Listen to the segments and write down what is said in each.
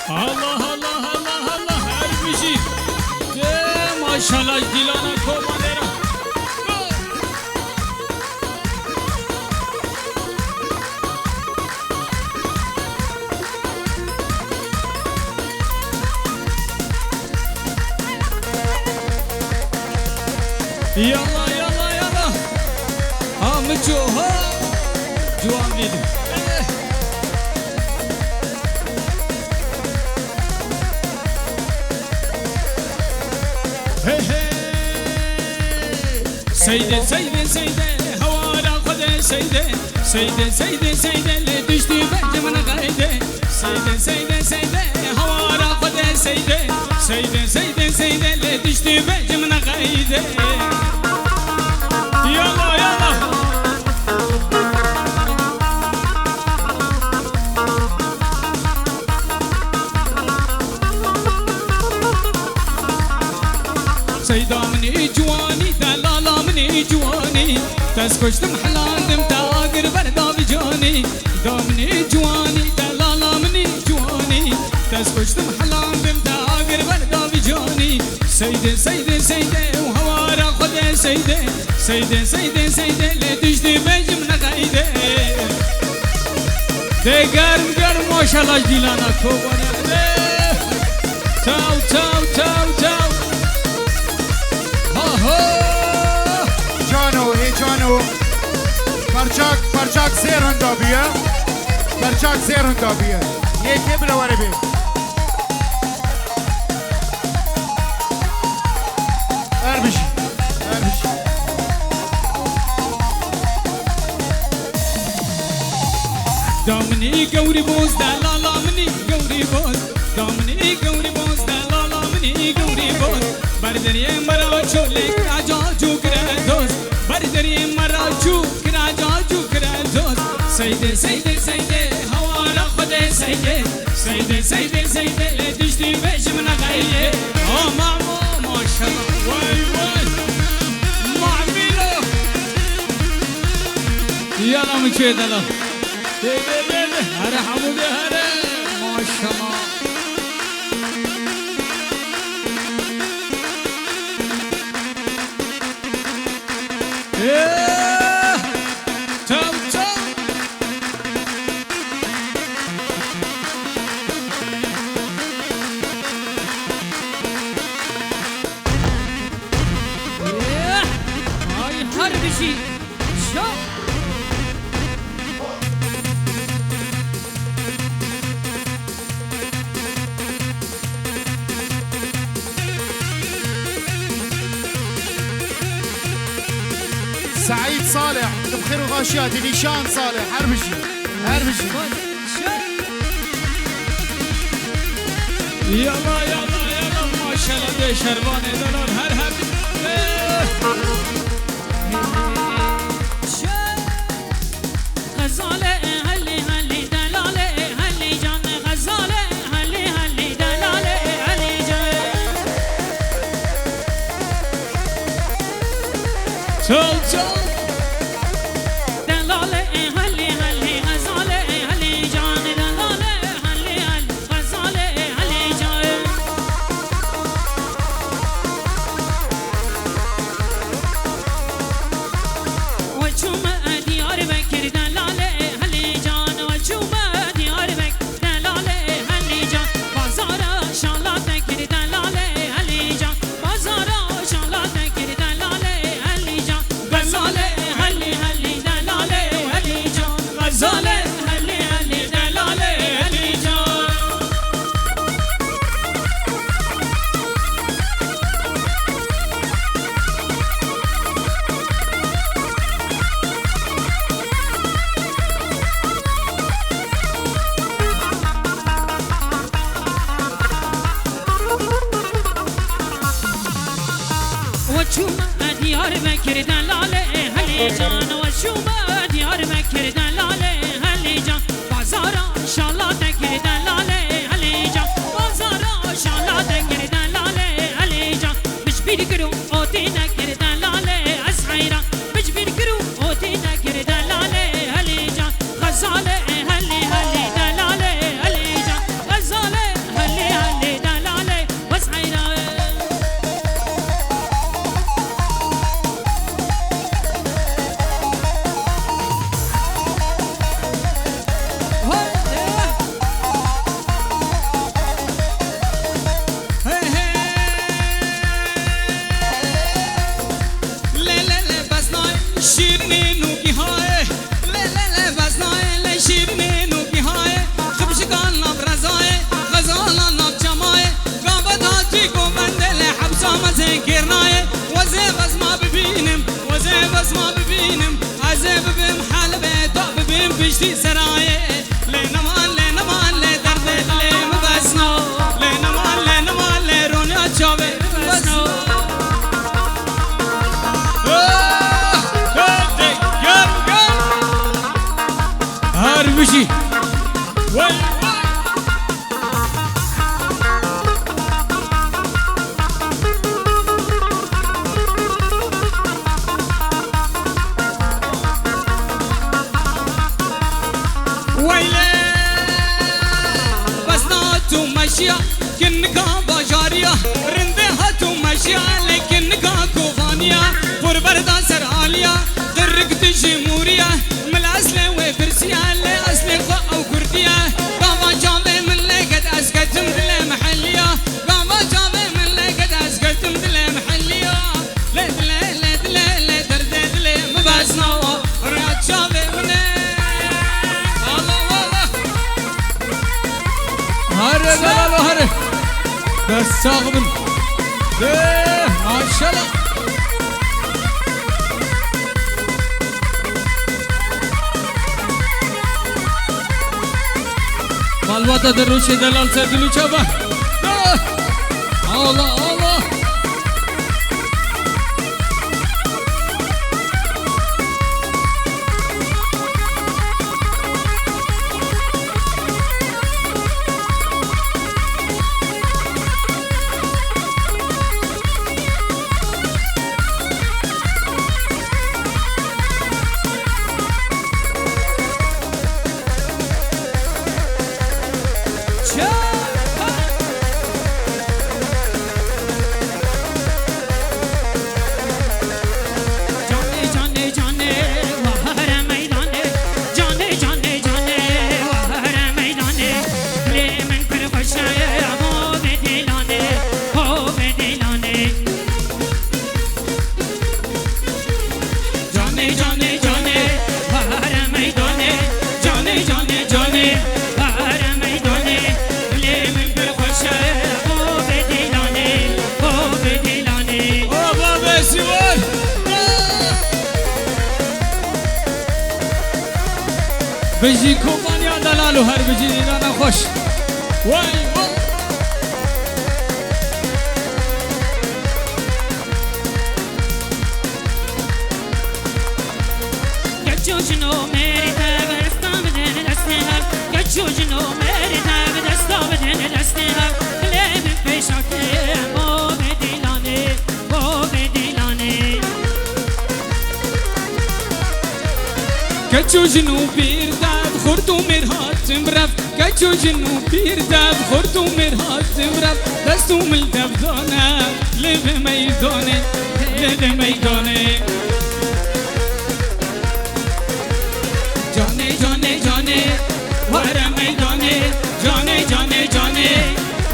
الله الله الله الله هر بشی ماشاءالله دیلانا کوبانه را يلا يلا يلا ها مجو ها جوان بيدو سيدة سيدة سيدة هوالا خد سيدة سيدة سيدة سيدة اللي تشتي بحج من غايدة سيدة سيدة سيدة هوالا خد سيدة سيدة سيدة سيدة اللي تشتي بحج من غايدة يلا يلا سيدة مني جواني دلالا مني جواني تسكشت محلان دم تاقر بردا بجاني دامني جواني دلالا مني جواني تسكشت محلان دم تاقر بردا بجاني سيدة سيدة سيدة وهوارا خد سيدة سيدة سيدة سيدة اللي تجدي بيج من غايدة دي قرم قرم ما شاء الله جديلانا كوبانا تاو تاو تاو تاو جانو ای جانو پرچاک زیر هندا بیا پرچاک زیر هندا بیا یه تبره واره بی اربشی اربشی دامني قوري بوز دلالا مني قوري بوز دامني قوري بوز دلالا مني قوري بوز بردري مراچو لك راجو كرادوس بردري مراچو كراجو كرادوس سيدة سيدة سيدة هوالا خد سيدة سيدة سيدة سيدة لتشتي بيش من غاية ماما ما شاء الله واي واي معميلو يلا من كده لا هره حمودي هره ما شاء الله تم تم هاي حربشي شو سعيد صالح بخير وغاشيات نيشان صالح هربشي هربشي يلا يلا يلا ما شاء الله دي شربانه دلال هر هر غزاله هلي هلي دلاله هلي جان غزاله هلي هلي دلاله هلي جان تل تل دلاله هلي هلي غزاله هلي جان دلاله هلي هلي غزاله هلي جان وشوما ديار بكر دلاله هلي جان وشوما ديار بكر دلاله هلي جان بازارا شالا بكر دلاله هلي جان بازارا شالا بكر دلاله هلي جان غزاله هلي هلي دلاله هلي جان غزاله هلي هلي دلاله هلي جان وشوما ديار بكر دلاله هلي جان وشوما ديار بكر دلاله هلي جان بازارا شالا بكر دلاله هلي جان بازارا شالا بكر دلاله هلي جان مش بيركرو اوتي نكر دلاله اسعيرا مش بيركرو اوتي نكر دلاله هلي جان غزاله هلي هلي دلاله هلي جان غزاله بشي وي ويلي بس ناتو مشيا كنكا باجاريا رندهاتو مشيا لكنكا كوفانيا فربردا سراليا درقت جمهوريا من الأصل وفرسيا لأصل خو أو كرديا قاما جامي من لقد أسكتم دل محليا قاما جامي من لقد أسكتم دل محليا لا درد دل مباسنا رياض شامي مني هاري لا هاري بس صاغبن ما شاء الله مالواتا دروشي دلال سدلو چابا الله الله بجي كومانيا دلالو هر بجي انا خوش واي واي جوجنو میری تاب دستام بدن دستها جوجنو میری تاب دستام بدن دستها لب پیشاک مو بدیلانه كتشو جنو بير داب خورتو مرهات مرف كتشو جنو بير داب خورتو مرهات مرف دستو مل دبدانه لب ميدانه جاني جاني جاني ورا ميداني جاني جاني جاني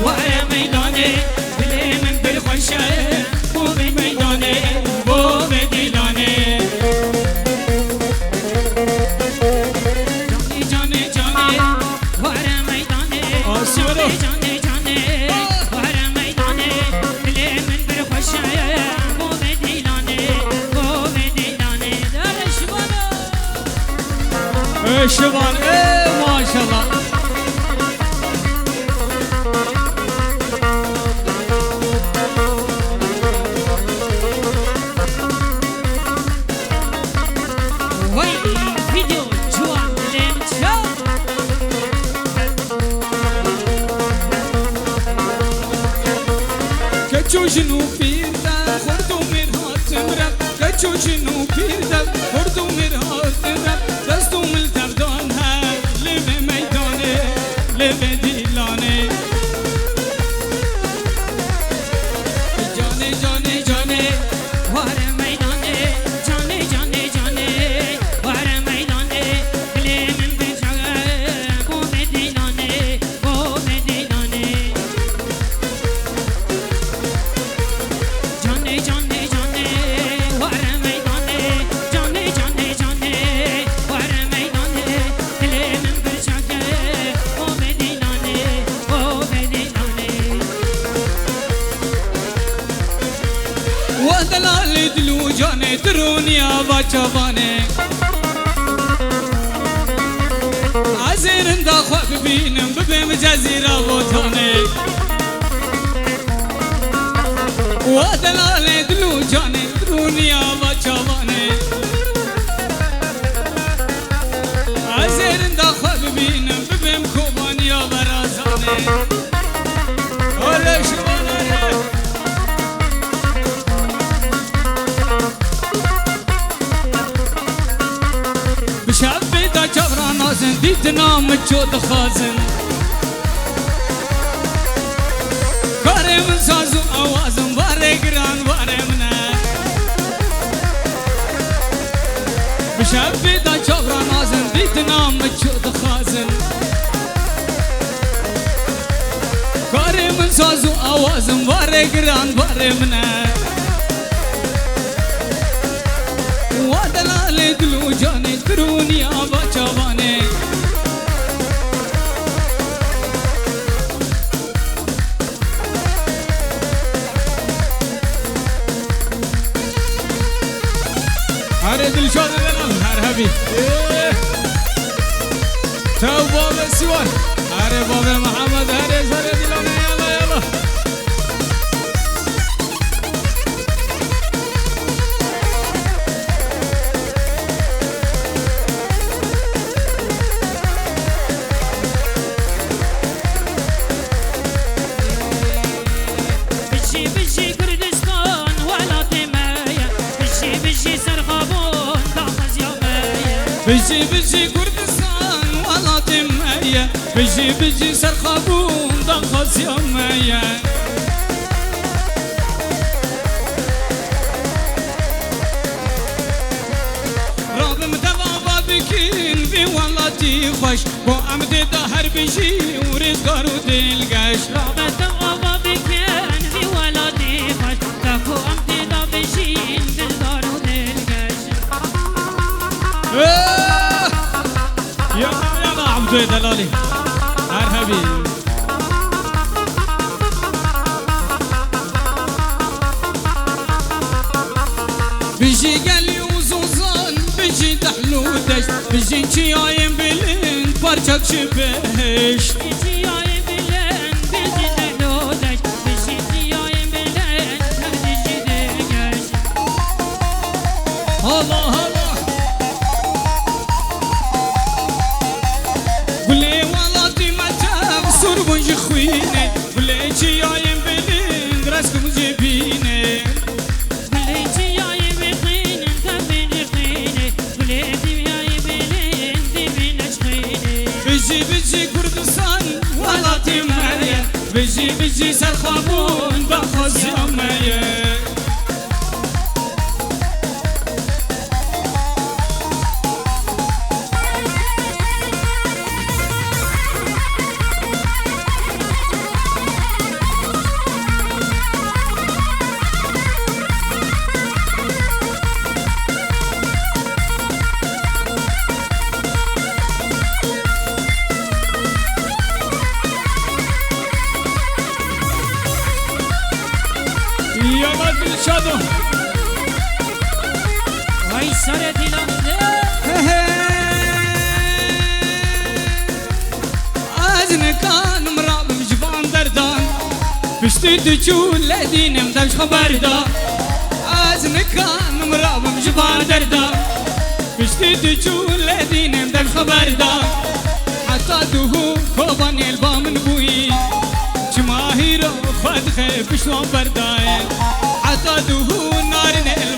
ورا ميداني بلي من بالخوشه بو بميداني بو بديلاني شبان ما شاء الله وي فيديو جوان لين شو كتشو جنو بيردا خردو مرهات مرب كتشو جنو بيردا خردو مرهات مرب دستو مل دبدانها لب ميدانه لب ديلانه جاني جاني جاني ورا ميداني جاني جاني جاني ورا ميداني بلي من بشغل بو بديلاني جاني جاني جاني ورا ميداني جاني جاني جاني ورا ميداني بلي من بشغل بو بديلاني ودلال دلو جاني درونيا باچوانه عزيرن دا خواب بينم ببم جزيرة وطانه ودلال دلو جاني درونيا باچوانه عزيرن دا خواب مجود خازن کاری من سازو آوازم واره گران واره منه بشبی دا چابرا نازن دیتنا مجود خازن کاری من سازو آوازم واره گران واره منه وادلال دلو جانی درونی آبا چوانه هره دل شاد دلال هر حبی تو باب سوار هره باب محمد هره سر دلانه یالا یالا بجي بجي كردستان ولا تمية بجي بجي سرخابون دخص يومية راب متبابا بكين في والله خوش بو عمد دهر بجي ورزقار ودلقاش راب متبابا بكين في والله خوش تفو عمد ده بجي دلقار ودلقاش يلا عبدو دلالي مرحبي بيجي قالي وزوزان بيجي دحلو دش بيجي نشيايم بلند بارشاك شبهش بيجي يايم بلند بيجي دحلو دش بيجي نشيايم بلند بيجي دقش الله الله بونج خوینه بلیچی آیم بلند رسکم جبینه بلیچی آیم بلند تبین خوینه بلیچی آیم بلند دبینش خوینه بجی بجی کردستان ولاتی مریه بجی بجی سرخابون بخوزی امیه شادو وای سر دیلانده از نکانم رابم جوان دردان پشتی دچول لدینم دمش خبردار از نکانم رابم جوان دردان پشتی دچول لدینم دمش خبردار حتی دوهو کوبان البامن بوی جماهیر خود خیف شلون بردای حتی دوهو نارن